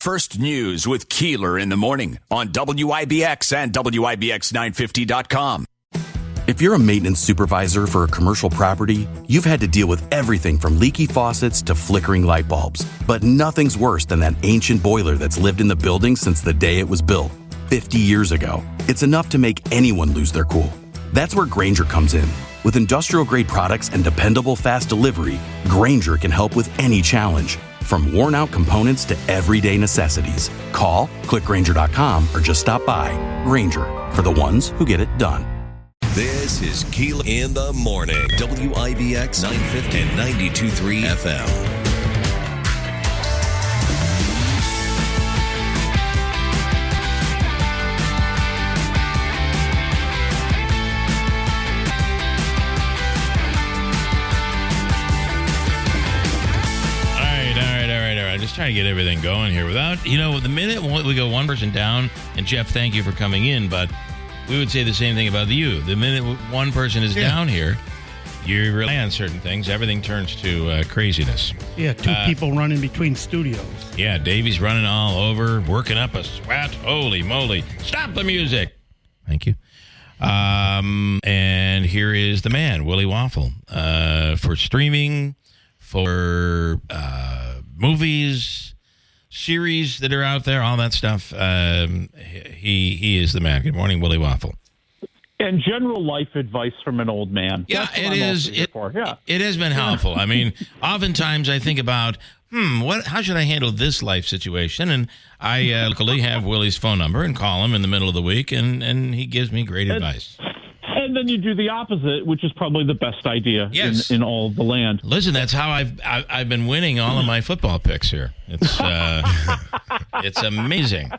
First News with Keeler in the morning on WIBX and WIBX950.com. If you're a maintenance supervisor for a commercial property, you've had to deal with everything from leaky faucets to flickering light bulbs. But nothing's worse than that ancient boiler that's lived in the building since the day it was built, 50 years ago. It's enough to make anyone lose their cool. That's where Grainger comes in. With industrial-grade products and dependable fast delivery, Grainger can help with any challenge, from worn-out components to everyday necessities. Call, click Grainger.com, or just stop by. Grainger, for the ones who get it done. This is Keeler in the morning. WIBX 950 and 92.3 FM. Just trying to get everything going here without, the minute we go one person down, and Jeff, thank you for coming in, but we would say the same thing about you. The minute one person is down here, you rely on certain things, everything turns to craziness. Yeah, two people running between studios. Yeah, Davey's running all over, working up a sweat. Holy moly. Stop the music. Thank you. And here is the man, Willie Waffle, for streaming, for movies, series that are out there, all that stuff. He is the man. Good morning, Willie Waffle. And general life advice from an old man. Yeah, it is. It has been helpful. I mean, oftentimes I think about, how should I handle this life situation? And I luckily have Willie's phone number and call him in the middle of the week, and he gives me great advice. And then you do the opposite, which is probably the best idea in all of the land. Listen, that's how I've been winning all of my football picks here. It's it's amazing.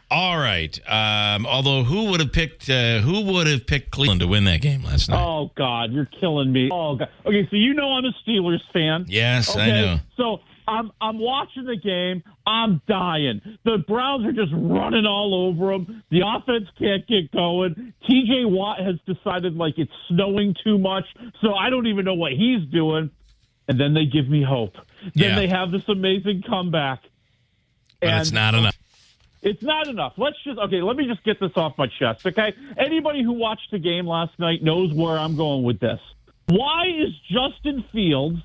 All right. Although who would have picked Cleveland to win that game last night? Oh God, you're killing me. Oh God. Okay, so I'm a Steelers fan. Yes, okay? I know. So I'm watching the game. I'm dying. The Browns are just running all over them. The offense can't get going. TJ Watt has decided it's snowing too much, so I don't even know what he's doing. And then they give me hope. Then they have this amazing comeback. But it's not enough. It's not enough. Let me just get this off my chest, okay? Anybody who watched the game last night knows where I'm going with this. Why is Justin Fields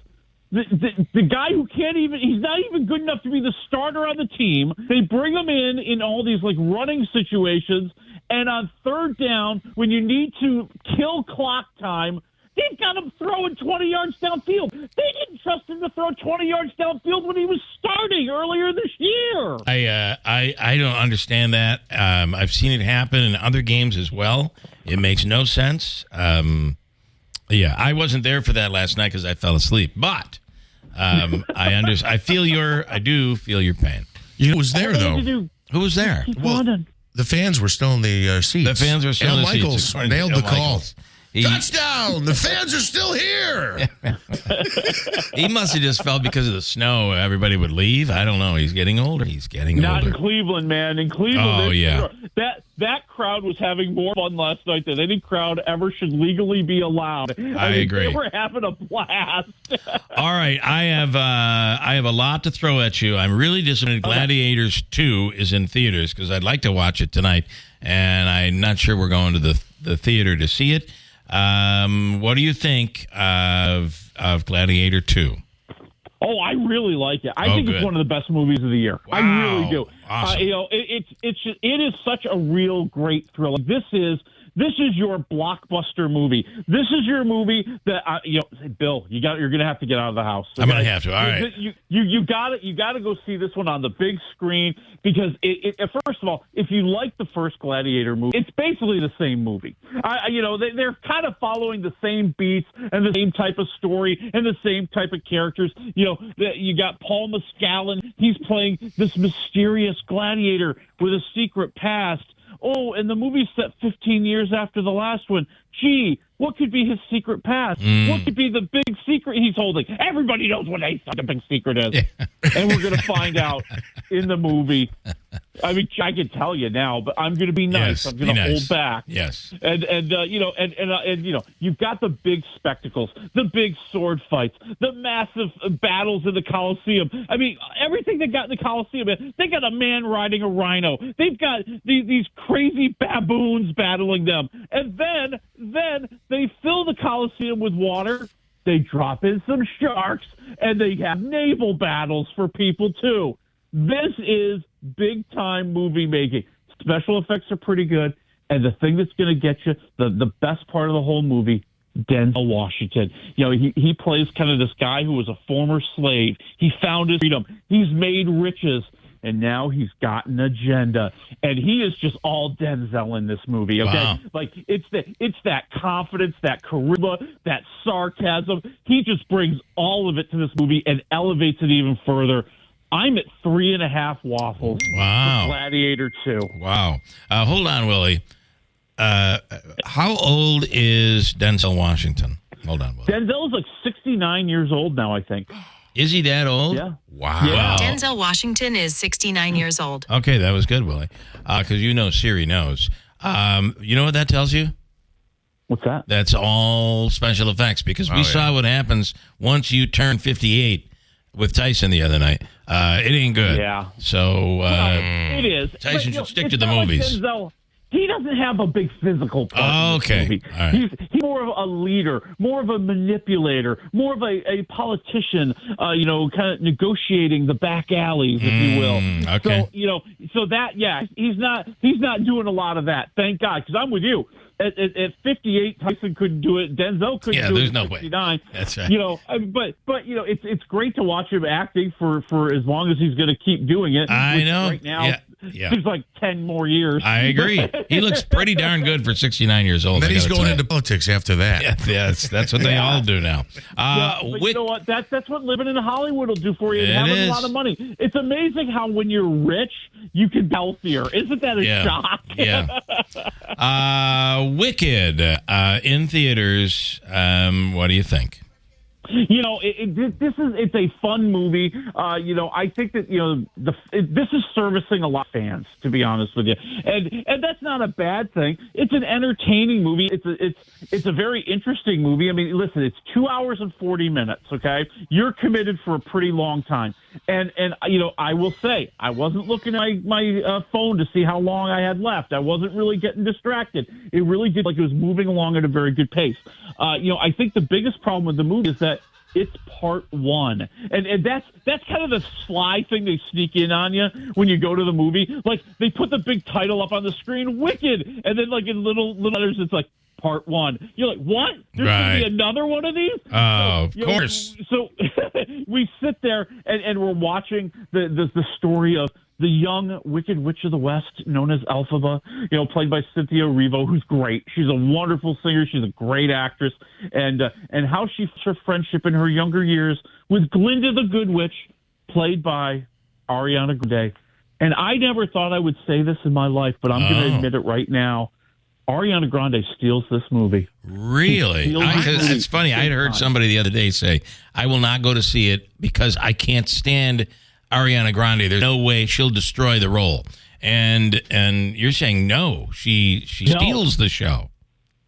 the guy who he's not even good enough to be the starter on the team? They bring him in all these running situations, and on third down, when you need to kill clock time, they've got him throwing 20 yards downfield. They didn't trust him to throw 20 yards downfield when he was starting earlier this year. I don't understand that. I've seen it happen in other games as well. It makes no sense. I wasn't there for that last night because I fell asleep, but I do feel your pain. Who was there, though? Who was there? Well, the fans were still in the seats. The fans were still in the seats. Michaels nailed the call. Touchdown! The fans are still here! He must have just felt because of the snow, everybody would leave. I don't know. He's getting older. Not in Cleveland, man. In Cleveland, oh, yeah. That crowd was having more fun last night than any crowd ever should legally be allowed. I agree. They were having a blast. All right, I have a lot to throw at you. I'm really disappointed. Gladiators 2 is in theaters because I'd like to watch it tonight, and I'm not sure we're going to the theater to see it. What do you think of Gladiator 2? Oh, I really like it. I think it's one of the best movies of the year. Wow. I really do. Awesome. It is such a real great thriller. This is your blockbuster movie. This is your movie that Bill, you're going to have to get out of the house. Okay? I'm going to have to. All right. You got to go see this one on the big screen because first of all, if you like the first Gladiator movie, it's basically the same movie. They're kind of following the same beats and the same type of story and the same type of characters. You got Paul Mescalin. He's playing this mysterious gladiator with a secret past. Oh, and the movie's set 15 years after the last one. Gee, what could be his secret past? What could be the big secret he's holding? Everybody knows what the big secret is. And we're going to find out in the movie. I mean, I can tell you now, but I'm going to be nice. Yes, I'm going to hold back. Yes. And you've got the big spectacles, the big sword fights, the massive battles in the Coliseum. I mean, everything they got in the Coliseum. They got a man riding a rhino. They've got these crazy baboons battling them. And then they fill the Coliseum with water. They drop in some sharks, and they have naval battles for people, too. This is big-time movie making. Special effects are pretty good, and the thing that's going to get you, the best part of the whole movie, Denzel Washington. You know, he plays kind of this guy who was a former slave. He found his freedom. He's made riches. And now he's got an agenda, and he is just all Denzel in this movie. Okay, wow. Like it's that confidence, that charisma, that sarcasm. He just brings all of it to this movie and elevates it even further. I'm at 3.5 waffles. Wow, for Gladiator 2. Wow. Hold on, Willie. How old is Denzel Washington? Hold on, Willie. Denzel's like 69 years old now, I think. Is he that old? Yeah. Wow. Yeah. Denzel Washington is 69 years old. Okay, that was good, Willie. Because Siri knows. You know what that tells you? What's that? That's all special effects, because we saw what happens once you turn 58 with Tyson the other night. It ain't good. Yeah. So it is. Tyson should stick to the not like movies. Denzel. He doesn't have a big physical part. Okay. In this movie. All right. He's more of a leader, more of a manipulator, more of a politician, kind of negotiating the back alleys, if you will. Okay. So he's not doing a lot of that. Thank God, because I'm with you. At 58, Tyson couldn't do it. Denzel couldn't do it. There's no 69. way. That's right. But it's great to watch him acting for as long as he's going to keep doing it. I know. Right now, Yeah. seems like 10 more years. I agree. He looks pretty darn good for 69 years old. Then he's going into politics after that. Yes, that's what they all do now. But you know what? That's what living in Hollywood will do for you. And having a lot of money. It's amazing how when you're rich, you can be healthier. Isn't that a shock? Yeah. Wicked in theaters. What do you think? It's a fun movie. I think that this is servicing a lot of fans, to be honest with you, and that's not a bad thing. It's an entertaining movie. It's a very interesting movie. I mean, listen, it's 2 hours and 40 minutes. Okay, you're committed for a pretty long time, and I will say I wasn't looking at my phone to see how long I had left. I wasn't really getting distracted. It really did like it was moving along at a very good pace. I think the biggest problem with the movie is that it's part one. And that's kind of the sly thing they sneak in on you when you go to the movie. Like, they put the big title up on the screen, Wicked, and then, like, in little letters, it's like, part one. You're like, what? There's going to be another one of these? Oh, of course. So we sit there, and we're watching the story of the young Wicked Witch of the West, known as Elphaba, played by Cynthia Erivo, who's great. She's a wonderful singer. She's a great actress. And how she forged her friendship in her younger years with Glinda the Good Witch, played by Ariana Grande. And I never thought I would say this in my life, but I'm going to admit it right now. Ariana Grande steals this movie. Really? It's funny. I heard somebody the other day say, I will not go to see it because I can't stand Ariana Grande. There's no way she'll destroy the role. And you're saying no, she steals the show.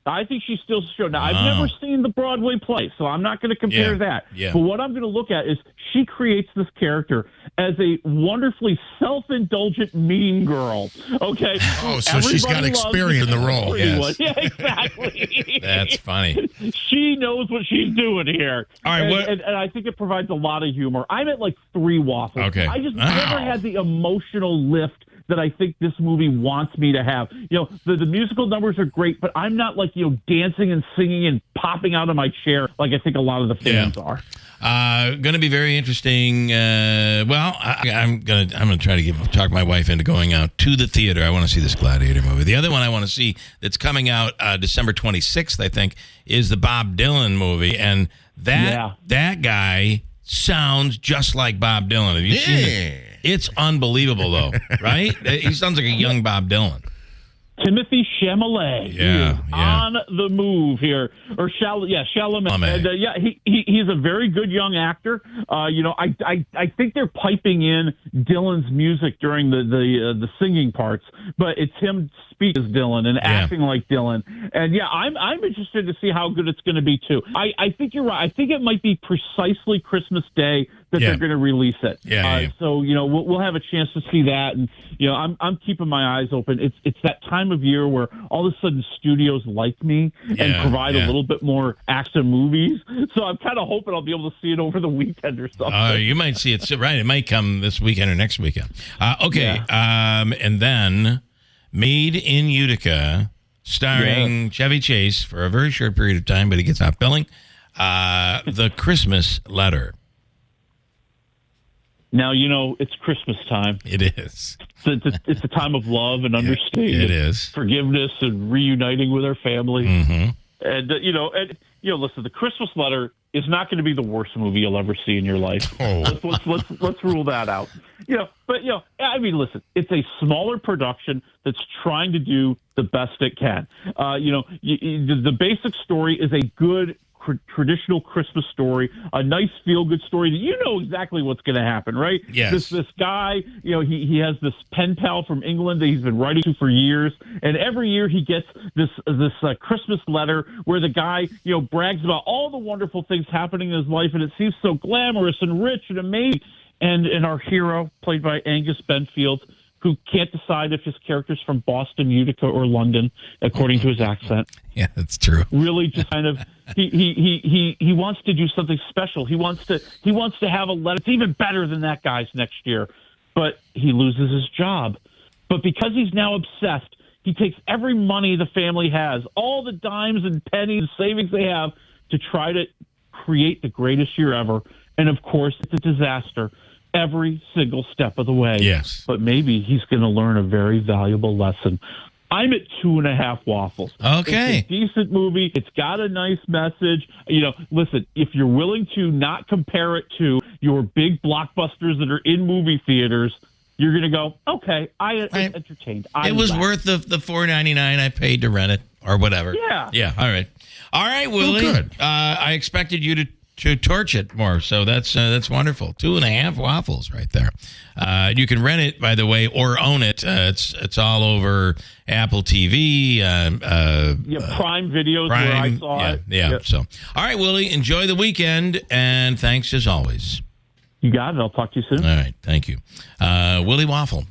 I think she steals the show. Now, I've never seen the Broadway play, so I'm not going to compare that. Yeah. But what I'm going to look at is she creates this character as a wonderfully self-indulgent mean girl. Okay? Oh, so she's got experience in the role. Yes. Yeah, exactly. That's funny. She knows what she's doing here. All right, and I think it provides a lot of humor. I'm at like 3 waffles. Okay. I just never had the emotional lift that I think this movie wants me to have. The musical numbers are great, but I'm not like, dancing and singing and popping out of my chair like I think a lot of the fans are. Going to be very interesting. I'm gonna try to talk my wife into going out to the theater. I want to see this Gladiator movie. The other one I want to see that's coming out December 26th, I think, is the Bob Dylan movie, and that guy sounds just like Bob Dylan. Have you seen it? It's unbelievable, though, right? He sounds like a young Bob Dylan. Timothy Chalamet. Yeah, He is on the move here, or Chalamet. And, he's a very good young actor. I think they're piping in Dylan's music during the singing parts, but it's him speaking as Dylan and acting like Dylan. And I'm interested to see how good it's going to be too. I think you're right. I think it might be precisely Christmas Day that they're going to release it. So we'll have a chance to see that, and I'm keeping my eyes open. It's that time of year where all of a sudden studios like me and provide a little bit more action movies. So I'm kind of hoping I'll be able to see it over the weekend or something. You might see it. Right, it might come this weekend or next weekend. And then Made in Utica, starring Chevy Chase for a very short period of time, but he gets off billing. The Christmas Letter. Now, it's Christmas time. It is. It's a time of love and understanding. It is. Forgiveness and reuniting with our family. Mm-hmm. And, listen, The Christmas Letter is not going to be the worst movie you'll ever see in your life. Let's rule that out. Listen, it's a smaller production that's trying to do the best it can. The basic story is a good traditional Christmas story, a nice feel-good story that you know exactly what's going to happen, right? Yes. This guy, he has this pen pal from England that he's been writing to for years, and every year he gets this Christmas letter where the guy, brags about all the wonderful things happening in his life, and it seems so glamorous and rich and amazing. And our hero, played by Angus Benfield, who can't decide if his character's from Boston, Utica, or London, according to his accent. Yeah, that's true. Really, just kind of he wants to do something special. He wants to have a letter. It's even better than that guy's next year, but he loses his job. But because he's now obsessed, he takes every money the family has, all the dimes and pennies and savings they have, to try to create the greatest year ever. And of course, it's a disaster every single step of the way. Yes. But maybe he's going to learn a very valuable lesson. I'm at 2.5 waffles. Okay. It's a decent movie. It's got a nice message. Listen, if you're willing to not compare it to your big blockbusters that are in movie theaters, you're going to go, okay, I entertained. It was worth the $4.99 I paid to rent it or whatever. Yeah. Yeah. All right, Willie. good. I expected you to torch it more, so that's wonderful. 2.5 waffles right there. You can rent it, by the way, or own it. It's all over Apple TV. Prime Videos where I saw it. Yeah. Yep. So, all right, Willie, enjoy the weekend, and thanks as always. You got it. I'll talk to you soon. All right, thank you. Willie Waffle.